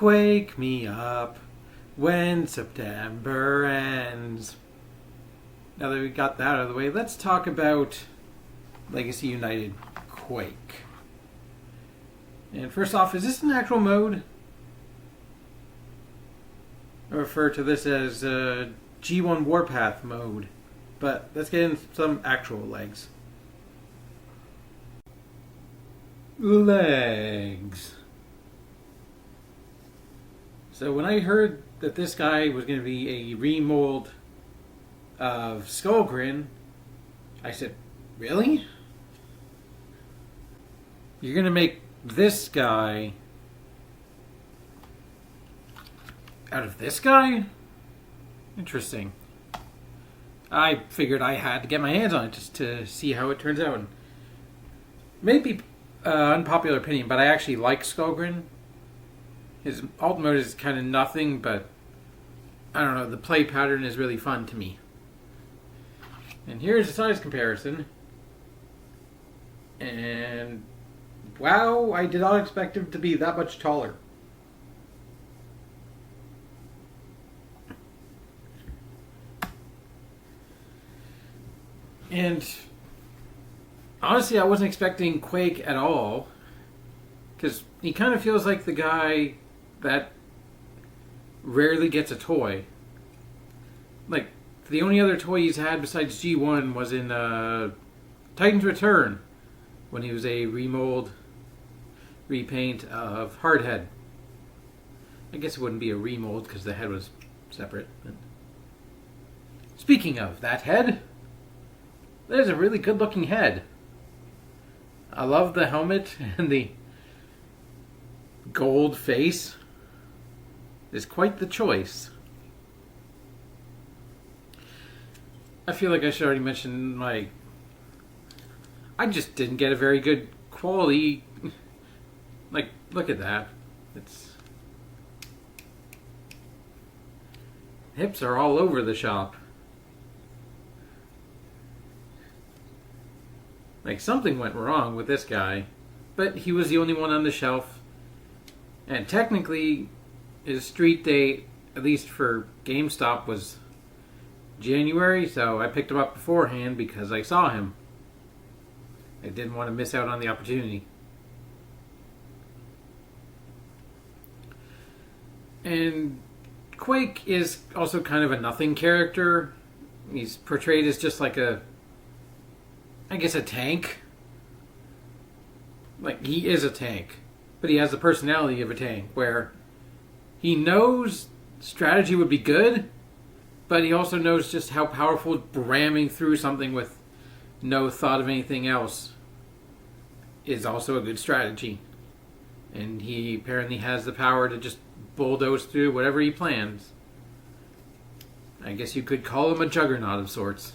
Quake me up when September ends. Now that we got that out of the way, let's talk about Legacy United Quake. And first off, is this an actual mode? I refer to this as G1 Warpath mode, but let's get into some actual legs. Legs. So when I heard that this guy was going to be a remold of Skullgrin, I said, really? You're going to make this guy out of this guy? Interesting. I figured I had to get my hands on it just to see how it turns out. Maybe unpopular opinion, but I actually like Skullgrin. His alt mode is kind of nothing, but I don't know, the play pattern is really fun to me. And here's a size comparison. And wow, I did not expect him to be that much taller. And honestly, I wasn't expecting Quake at all, because he kind of feels like the guy that rarely gets a toy. Like, the only other toy he's had besides G1 was in Titan's Return, when he was a repaint of Hardhead. I guess it wouldn't be a remold because the head was separate. But speaking of that head, there's a really good looking head. I love the helmet and the gold face. Is quite the choice. I feel like I should already mention I just didn't get a very good quality. Like, look at that. Hips are all over the shop. Like, something went wrong with this guy, but he was the only one on the shelf. And technically, his street date, at least for GameStop, was January, so I picked him up beforehand because I saw him. I didn't want to miss out on the opportunity. And Quake is also kind of a nothing character. He's portrayed as just like a tank. Like, he is a tank, but he has the personality of a tank, where he knows strategy would be good, but he also knows just how powerful ramming through something with no thought of anything else is also a good strategy. And he apparently has the power to just bulldoze through whatever he plans. I guess you could call him a juggernaut of sorts.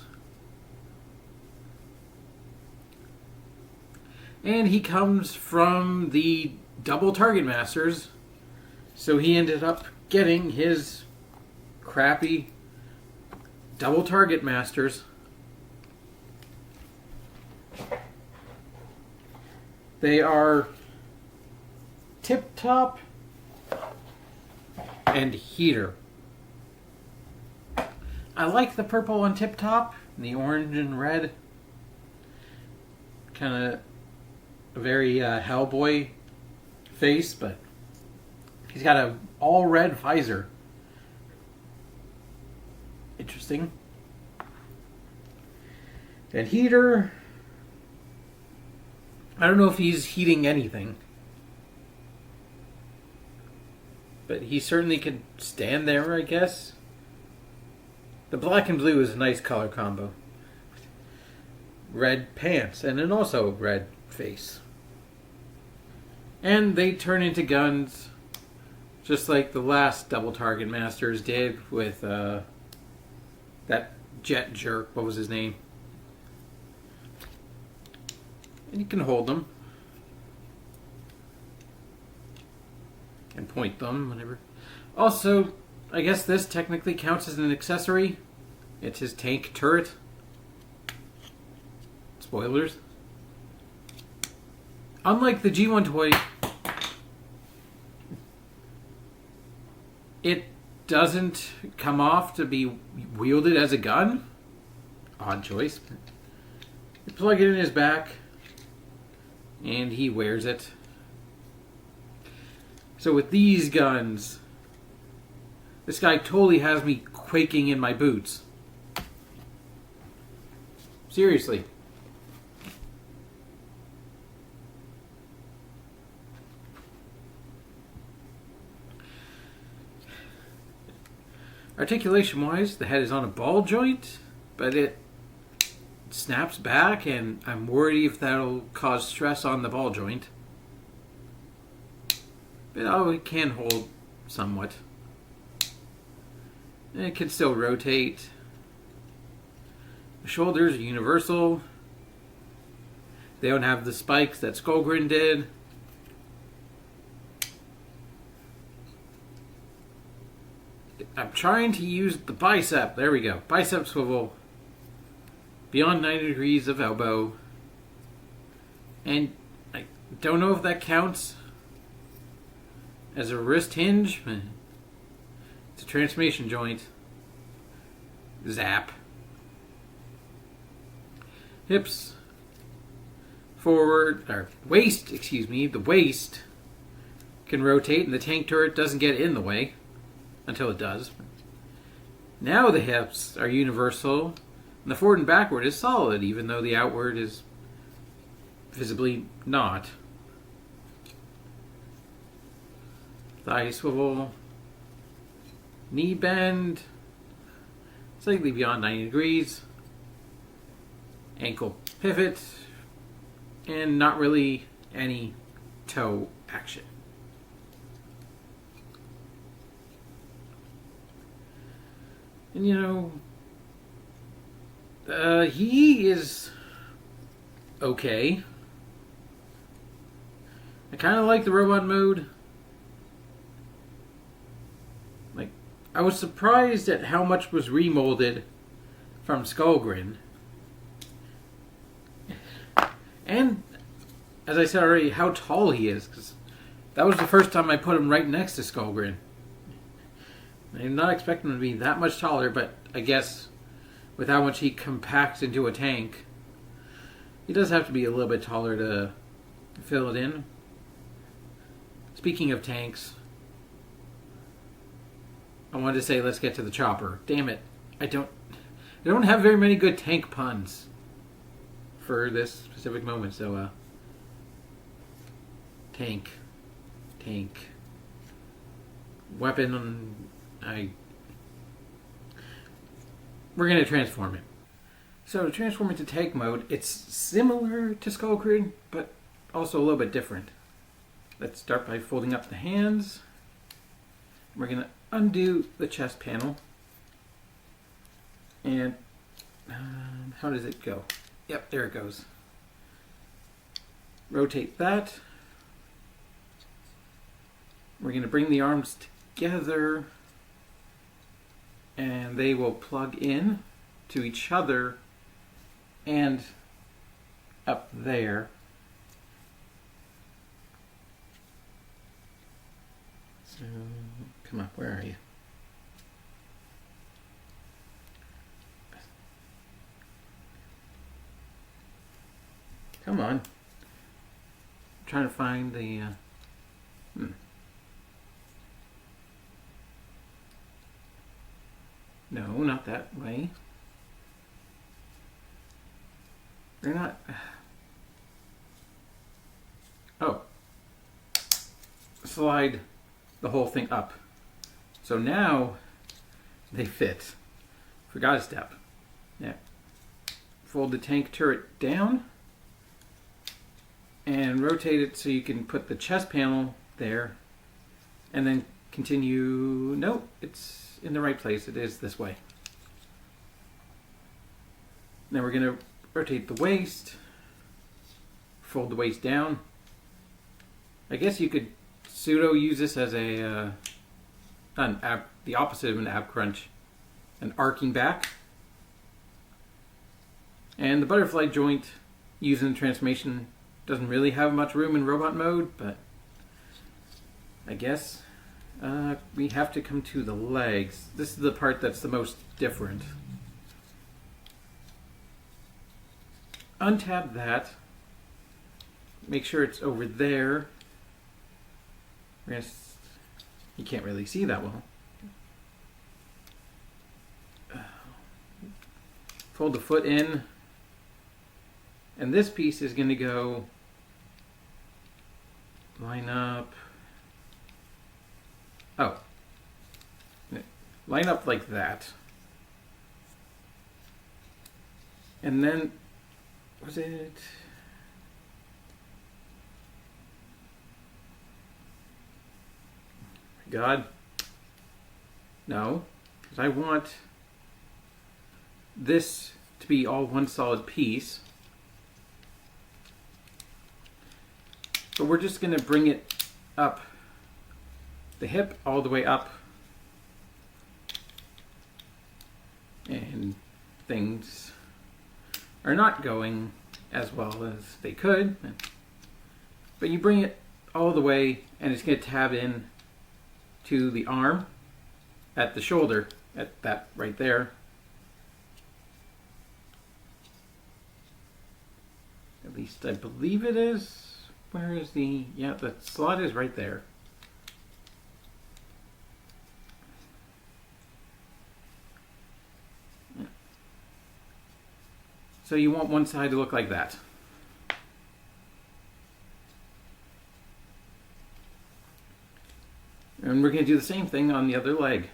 And he comes from the double target masters, so he ended up getting his crappy double target masters. They are Tip Top and Heater. I like the purple on Tip Top, and the orange and red. Kind of a very Hellboy face, but he's got a all red visor. Interesting. And Heater, I don't know if he's heating anything, but he certainly could stand there, I guess. The black and blue is a nice color combo. Red pants and then also red face. And they turn into guns just like the last double target masters did with that jet jerk. What was his name? And you can hold them and point them whenever. Also, I guess this technically counts as an accessory. It's his tank turret. Spoilers. Unlike the G1 toy, It doesn't come off to be wielded as a gun. Odd choice. You plug it in his back, and he wears it. So with these guns, this guy totally has me quaking in my boots. Seriously. Articulation-wise, the head is on a ball joint, but it snaps back, and I'm worried if that'll cause stress on the ball joint. But it can hold somewhat. And it can still rotate. The shoulders are universal. They don't have the spikes that Skullgrin did. I'm trying to use the bicep. There we go. Bicep swivel. Beyond 90 degrees of elbow. And I don't know if that counts as a wrist hinge. It's a transformation joint. Zap. Hips. Forward. Or waist, excuse me. The waist can rotate and the tank turret doesn't get in the way. Until it does. Now the hips are universal, and the forward and backward is solid, even though the outward is visibly not. Thigh swivel, knee bend, slightly beyond 90 degrees, ankle pivot, and not really any toe action. And he is okay. I kind of like the robot mode. Like, I was surprised at how much was remolded from Skullgrin. And, as I said already, how tall he is. Because that was the first time I put him right next to Skullgrin. I did not expect him to be that much taller, but I guess with how much he compacts into a tank, he does have to be a little bit taller to fill it in. Speaking of tanks, I wanted to say let's get to the chopper. Damn it. I don't have very many good tank puns for this specific moment, so tank. Weapon, we're going to transform it. So to transform into tank mode, it's similar to Skullgrin, but also a little bit different. Let's start by folding up the hands. We're going to undo the chest panel. And how does it go? Yep, there it goes. Rotate that. We're going to bring the arms together, and they will plug in to each other and up there. So, come up, where are you? Come on. I'm trying to find the... No, not that way. They're not... Oh. Slide the whole thing up. So now they fit. Forgot a step. Yeah. Fold the tank turret down and rotate it so you can put the chest panel there and then continue. No, it's in the right place. It is this way. Now we're going to rotate the waist, fold the waist down. I guess you could pseudo use this as a the opposite of an ab crunch, an arcing back. And the butterfly joint using the transformation doesn't really have much room in robot mode, but I guess We have to come to the legs. This is the part that's the most different. Untab that. Make sure it's over there. You can't really see that well. Fold the foot in. And this piece is going to go line up. Oh. Line up like that. And then, was it? God. No. Because I want this to be all one solid piece. But we're just going to bring it up the hip all the way up. And things are not going as well as they could. But you bring it all the way and it's going to tab in to the arm at the shoulder, at that right there. At least I believe it is. Where is the... Yeah, the slot is right there. So you want one side to look like that. And we're going to do the same thing on the other leg.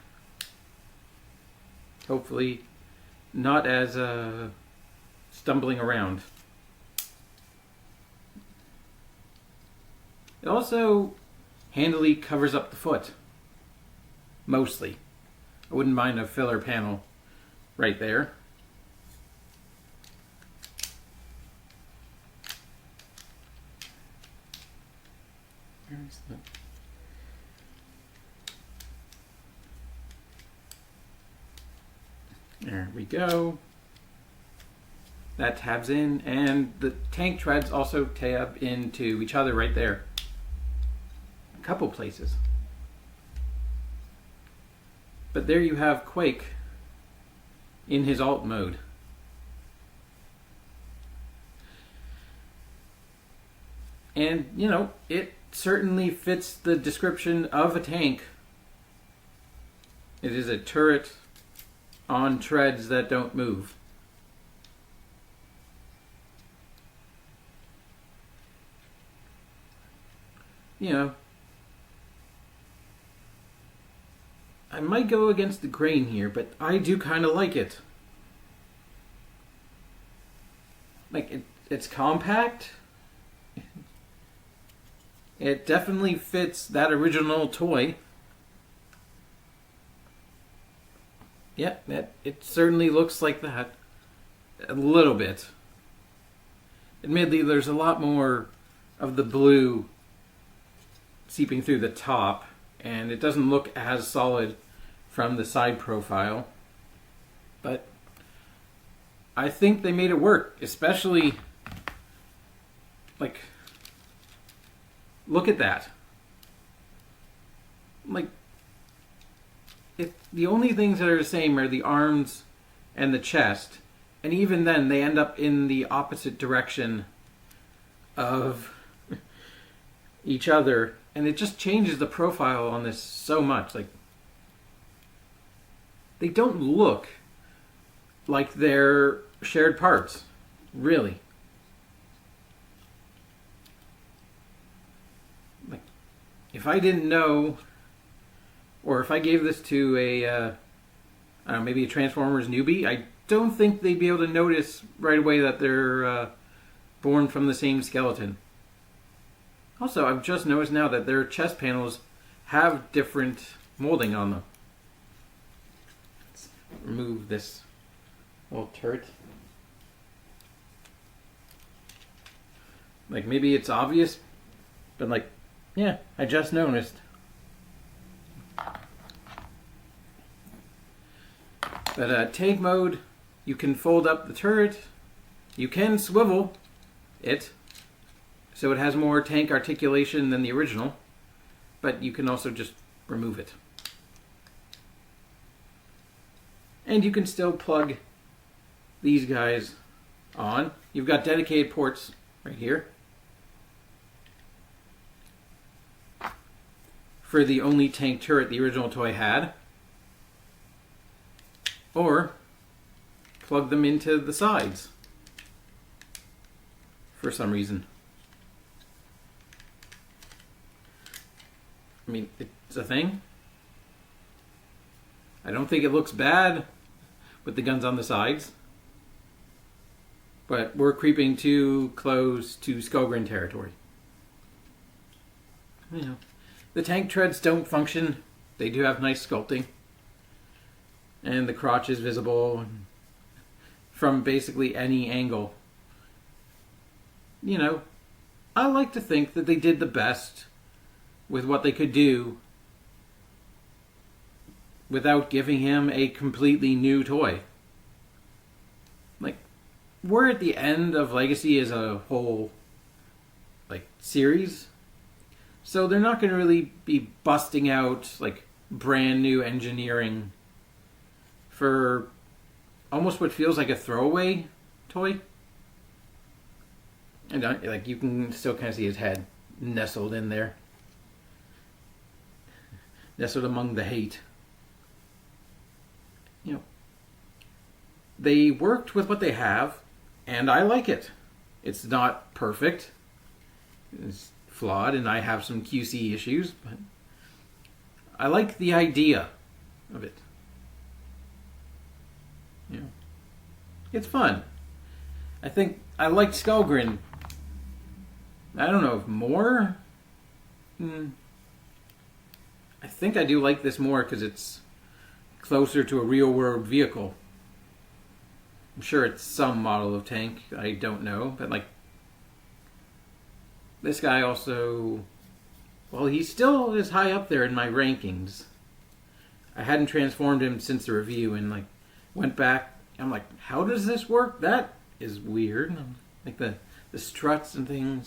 Hopefully not as stumbling around. It also handily covers up the foot. Mostly. I wouldn't mind a filler panel right there. Where's the... There we go. That tabs in, and the tank treads also tab into each other right there. A couple places. But there you have Quake in his alt mode. And, you know, it certainly fits the description of a tank. It is a turret on treads that don't move. You know, I might go against the grain here, but I do kind of like it. Like, it's compact. It definitely fits that original toy. Yeah, it certainly looks like that. A little bit. Admittedly, there's a lot more of the blue seeping through the top, and it doesn't look as solid from the side profile. But I think they made it work, especially, like, look at that. Like, the only things that are the same are the arms and the chest, and even then they end up in the opposite direction of each other, and it just changes the profile on this so much. Like, they don't look like they're shared parts, really. Like, if I didn't know, or if I gave this to a, I don't know, maybe a Transformers newbie, I don't think they'd be able to notice right away that they're born from the same skeleton. Also, I've just noticed now that their chest panels have different molding on them. Let's remove this little turret. Like, maybe it's obvious, but like, yeah, I just noticed. But tank mode, you can fold up the turret, you can swivel it, so it has more tank articulation than the original, but you can also just remove it. And you can still plug these guys on. You've got dedicated ports right here for the only tank turret the original toy had. Or plug them into the sides for some reason. I mean, it's a thing. I don't think it looks bad with the guns on the sides. But we're creeping too close to Skullgrin territory. You know, the tank treads don't function. They do have nice sculpting. And the crotch is visible from basically any angle. You know, I like to think that they did the best with what they could do without giving him a completely new toy. Like, we're at the end of Legacy as a whole, like, series. So they're not going to really be busting out, like, brand new engineering for almost what feels like a throwaway toy. And like, you can still kind of see his head nestled in there. Nestled among the hate. You know, they worked with what they have, and I like it. It's not perfect. It's flawed, and I have some QC issues, but I like the idea of it. You know, it's fun. I think I liked Skullgrin. I don't know if more. I think I do like this more because it's closer to a real-world vehicle. I'm sure it's some model of tank. I don't know, but like this guy also, well, he still is high up there in my rankings. I hadn't transformed him since the review, and like went back. I'm like, how does this work? That is weird. Like the struts and things.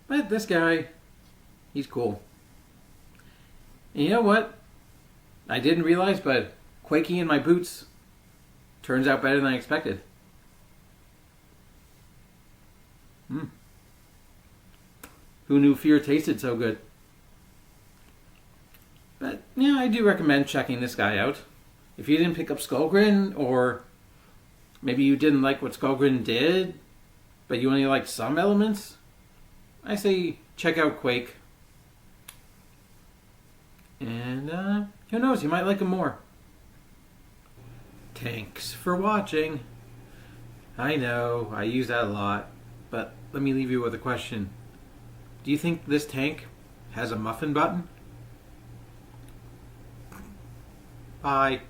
But this guy, he's cool. And you know what? I didn't realize, but quaking in my boots turns out better than I expected. Who knew fear tasted so good? But yeah, I do recommend checking this guy out. If you didn't pick up Skullgrin, or maybe you didn't like what Skullgrin did, but you only liked some elements, I say check out Quake. And who knows, you might like him more. Thanks for watching. I know, I use that a lot, but let me leave you with a question. Do you think this tank has a muffin button? Bye.